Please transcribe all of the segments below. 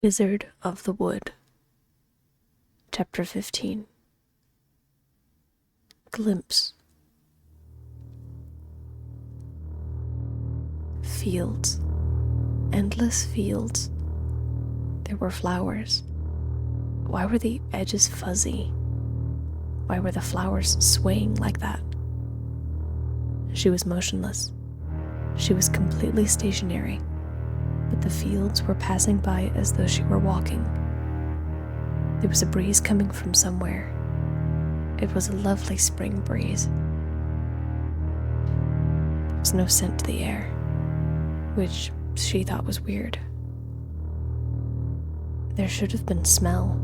Wizard of the Wood. Chapter 15. Glimpse. Fields. Endless fields. There were flowers. Why were the edges fuzzy? Why were the flowers swaying like that? She was motionless. She was completely stationary, but the fields were passing by as though she were walking. There was a breeze coming from somewhere. It was a lovely spring breeze. There was no scent to the air, which she thought was weird. There should have been smell.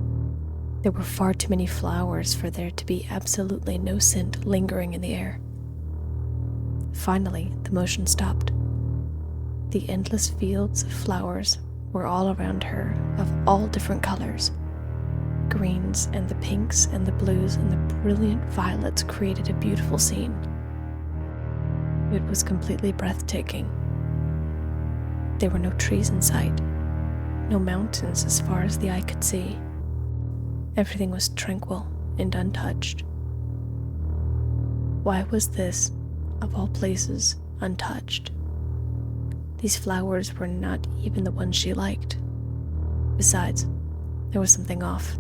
There were far too many flowers for there to be absolutely no scent lingering in the air. Finally, the motion stopped. The endless fields of flowers were all around her, of all different colors. Greens and the pinks and the blues and the brilliant violets created a beautiful scene. It was completely breathtaking. There were no trees in sight, no mountains as far as the eye could see. Everything was tranquil and untouched. Why was this, of all places, untouched? These flowers were not even the ones she liked. Besides, there was something off.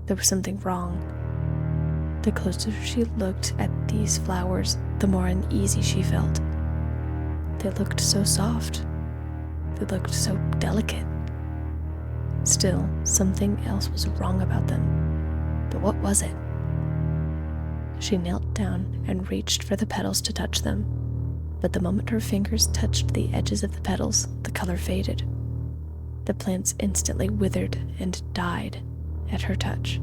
There was something wrong. The closer she looked at these flowers, the more uneasy she felt. They looked so soft. They looked so delicate. Still, something else was wrong about them. But what was it? She knelt down and reached for the petals to touch them. But the moment her fingers touched the edges of the petals, the color faded. The plants instantly withered and died at her touch.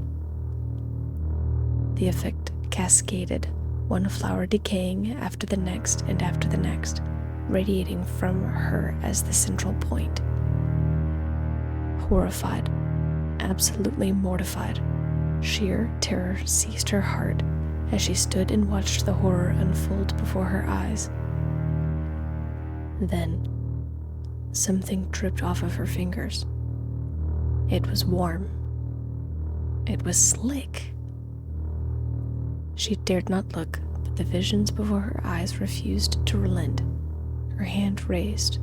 The effect cascaded, one flower decaying after the next and after the next, radiating from her as the central point. Horrified, absolutely mortified, sheer terror seized her heart as she stood and watched the horror unfold before her eyes. Then, something dripped off of her fingers. It was warm. It was slick. She dared not look, but the visions before her eyes refused to relent. Her hand raised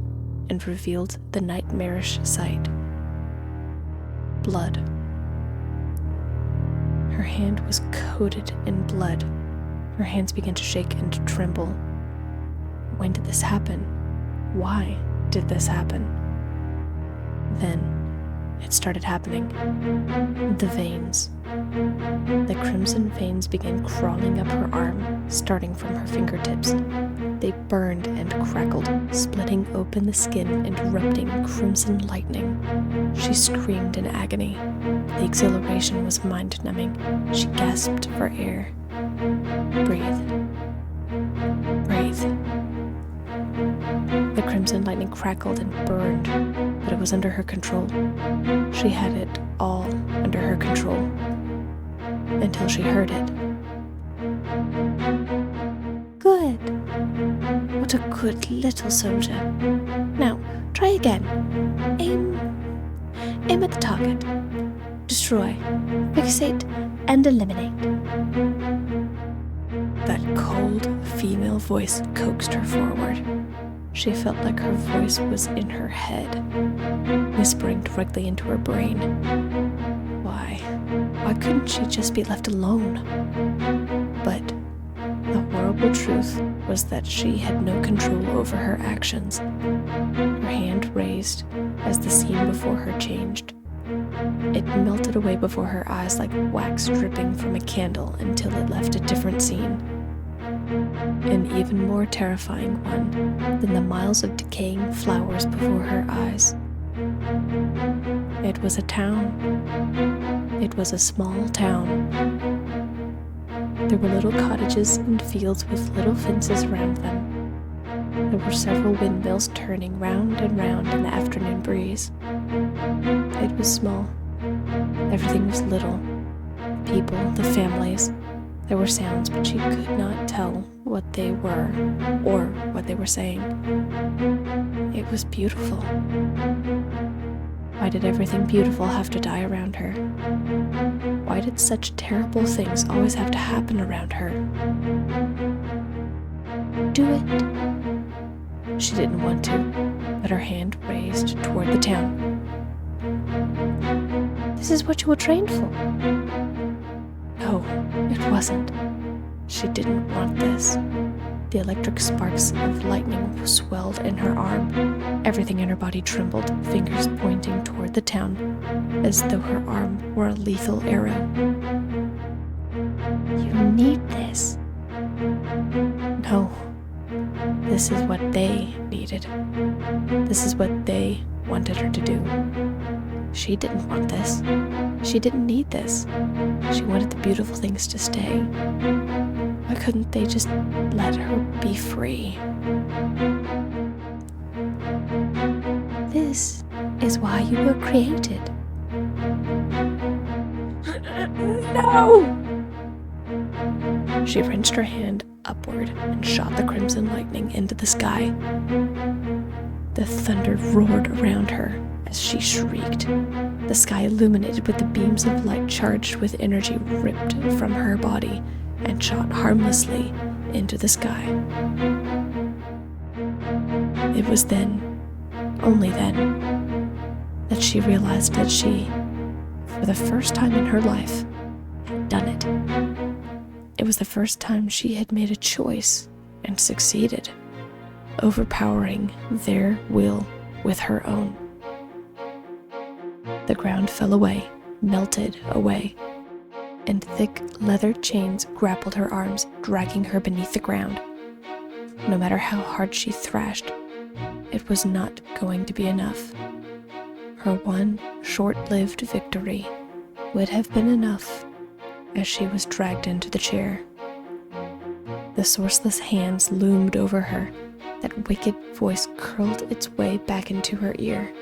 and revealed the nightmarish sight. Blood. Her hand was coated in blood. Her hands began to shake and tremble. When did this happen? Why did this happen? Then it started happening. The veins. The crimson veins began crawling up her arm, starting from her fingertips. They burned and crackled, splitting open the skin and erupting crimson lightning. She screamed in agony. The exhilaration was mind-numbing. She gasped for air. Breathe. Breathe. The crimson lightning crackled and burned, but it was under her control. She had it all under her control. Until she heard it. Good. What a good little soldier. Now, try again. Aim at the target. Destroy, fixate, and eliminate. That cold female voice coaxed her forward. She felt like her voice was in her head, whispering directly into her brain. Why couldn't she just be left alone? But the horrible truth was that she had no control over her actions. Her hand raised as the scene before her changed. It melted away before her eyes like wax dripping from a candle until it left a different scene. An even more terrifying one than the miles of decaying flowers before her eyes. It was a town. It was a small town. There were little cottages and fields with little fences around them. There were several windmills turning round and round in the afternoon breeze. It was small. Everything was little. The people, the families. There were sounds, but she could not tell what they were or what they were saying. It was beautiful. Why did everything beautiful have to die around her? Why did such terrible things always have to happen around her? Do it. She didn't want to, but her hand raised toward the town. This is what you were trained for. No, it wasn't. She didn't want this. The electric sparks of lightning swelled in her arm. Everything in her body trembled, fingers pointing toward the town, as though her arm were a lethal arrow. You need this. No. This is what they needed. This is what they wanted her to do. She didn't want this. She didn't need this. She wanted the beautiful things to stay. Why couldn't they just let her be free? This is why you were created. No! She wrenched her hand upward and shot the crimson lightning into the sky. The thunder roared around her as she shrieked. The sky illuminated with the beams of light charged with energy ripped from her body and shot harmlessly into the sky. It was then, only then, that she realized that she, for the first time in her life, had done it. It was the first time she had made a choice and succeeded, overpowering their will with her own. The ground fell away, melted away, and thick leather chains grappled her arms, dragging her beneath the ground. No matter how hard she thrashed, it was not going to be enough. Her one short-lived victory would have been enough as she was dragged into the chair. The sourceless hands loomed over her. That wicked voice curled its way back into her ear.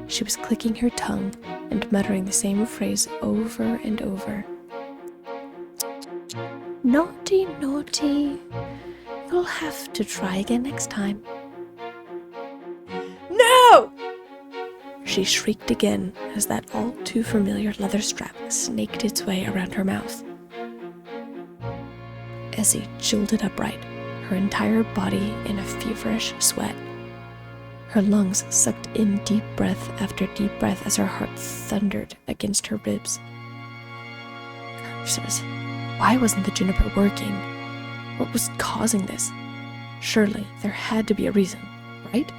She was clicking her tongue and muttering the same phrase over and over. Naughty, naughty. You'll have to try again next time. No! She shrieked again as that all too familiar leather strap snaked its way around her mouth. Essie jolted upright, her entire body in a feverish sweat. Her lungs sucked in deep breath after deep breath as her heart thundered against her ribs. Curses. Why wasn't the juniper working? What was causing this? Surely there had to be a reason, right?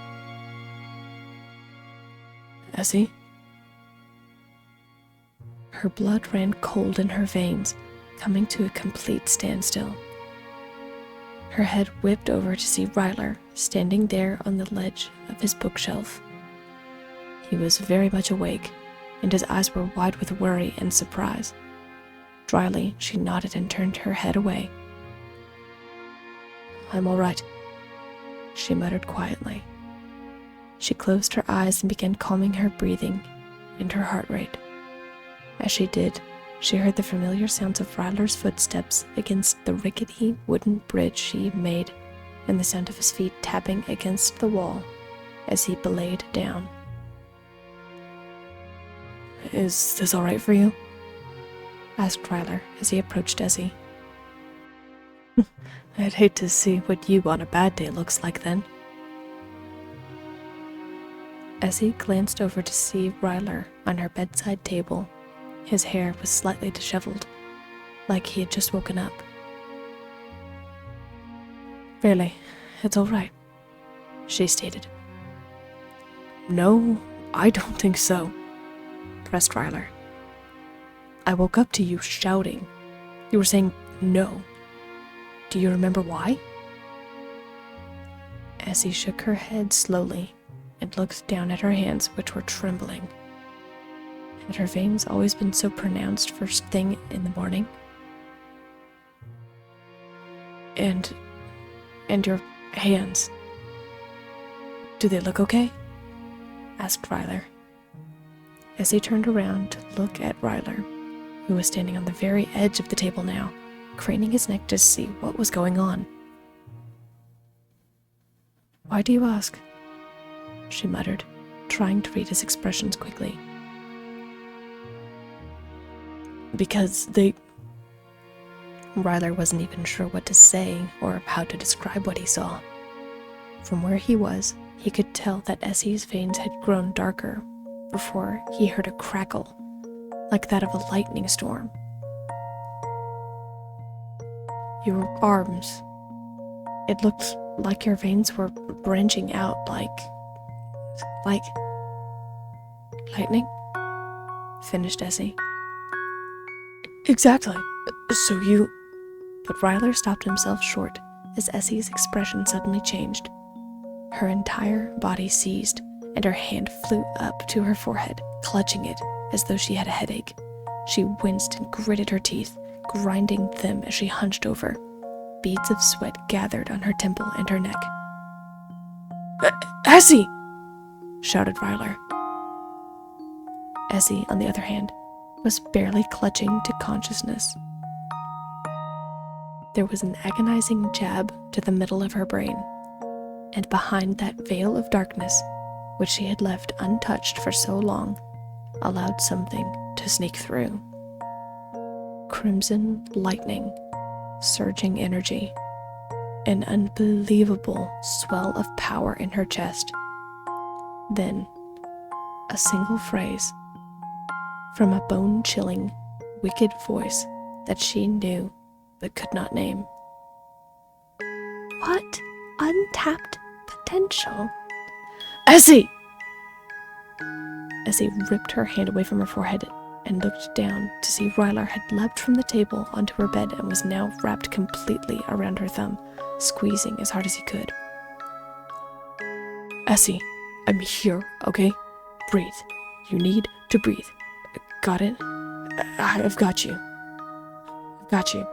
Essie? Her blood ran cold in her veins, coming to a complete standstill. Her head whipped over to see Rylir standing there on the ledge of his bookshelf. He was very much awake, and his eyes were wide with worry and surprise. Dryly, she nodded and turned her head away. I'm all right, she muttered quietly. She closed her eyes and began calming her breathing and her heart rate. As she did, she heard the familiar sounds of Ryler's footsteps against the rickety wooden bridge she made, and the sound of his feet tapping against the wall as he belayed down. Is this all right for you? Asked Rylir as he approached Essie. I'd hate to see what you on a bad day looks like then. Essie glanced over to see Rylir on her bedside table. His hair was slightly disheveled, like he had just woken up. Really, it's all right, she stated. No, I don't think so, pressed Rylir. I woke up to you shouting. You were saying no. Do you remember why? Essie shook her head slowly and looked down at her hands, which were trembling. Had her veins always been so pronounced first thing in the morning? And your hands, do they look okay? Asked Rylir. Essie turned around to look at Rylir, who was standing on the very edge of the table now, craning his neck to see what was going on. Why do you ask? She muttered, trying to read his expressions quickly. Because Rylir wasn't even sure what to say or how to describe what he saw. From where he was, he could tell that Essie's veins had grown darker before he heard a crackle, like that of a lightning storm. Your arms. It looked like your veins were branching out like lightning, finished Essie. Exactly. So you... But Rylir stopped himself short as Essie's expression suddenly changed. Her entire body seized, and her hand flew up to her forehead, clutching it as though she had a headache. She winced and gritted her teeth, grinding them as she hunched over. Beads of sweat gathered on her temple and her neck. Essie! Shouted Rylir. Essie, on the other hand, was barely clutching to consciousness. There was an agonizing jab to the middle of her brain, and behind that veil of darkness, which she had left untouched for so long, allowed something to sneak through. Crimson lightning, surging energy, an unbelievable swell of power in her chest. Then, a single phrase from a bone-chilling, wicked voice that she knew but could not name. What untapped potential? Essie! Essie ripped her hand away from her forehead and looked down to see Rylir had leapt from the table onto her bed and was now wrapped completely around her thumb, squeezing as hard as he could. Essie, I'm here, okay? Breathe. You need to breathe. Got it? I've got you. I've got you.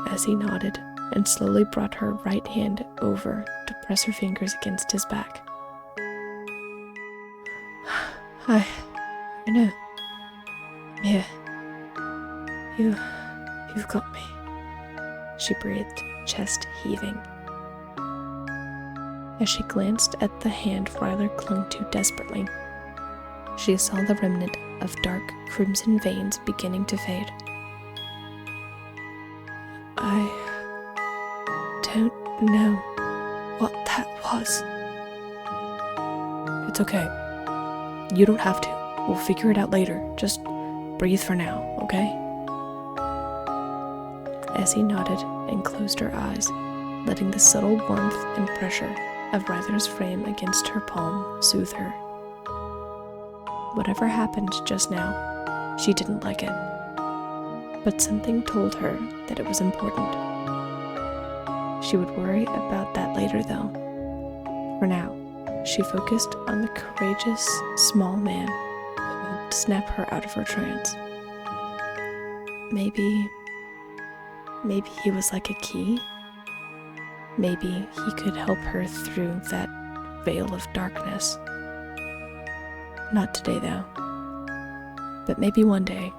Essie nodded and slowly brought her right hand over to press her fingers against his back. I know. Yeah. You've got me. She breathed, chest heaving. As she glanced at the hand Rylir clung to desperately, she saw the remnant of dark crimson veins beginning to fade. I don't know what that was. It's okay. You don't have to. We'll figure it out later. Just breathe for now, okay? Essie nodded and closed her eyes, letting the subtle warmth and pressure of Rylir's frame against her palm soothe her. Whatever happened just now, she didn't like it. But something told her that it was important. She would worry about that later, though. For now, she focused on the courageous, small man who hoped to snap her out of her trance. Maybe he was like a key. Maybe he could help her through that veil of darkness. Not today, though. But maybe one day,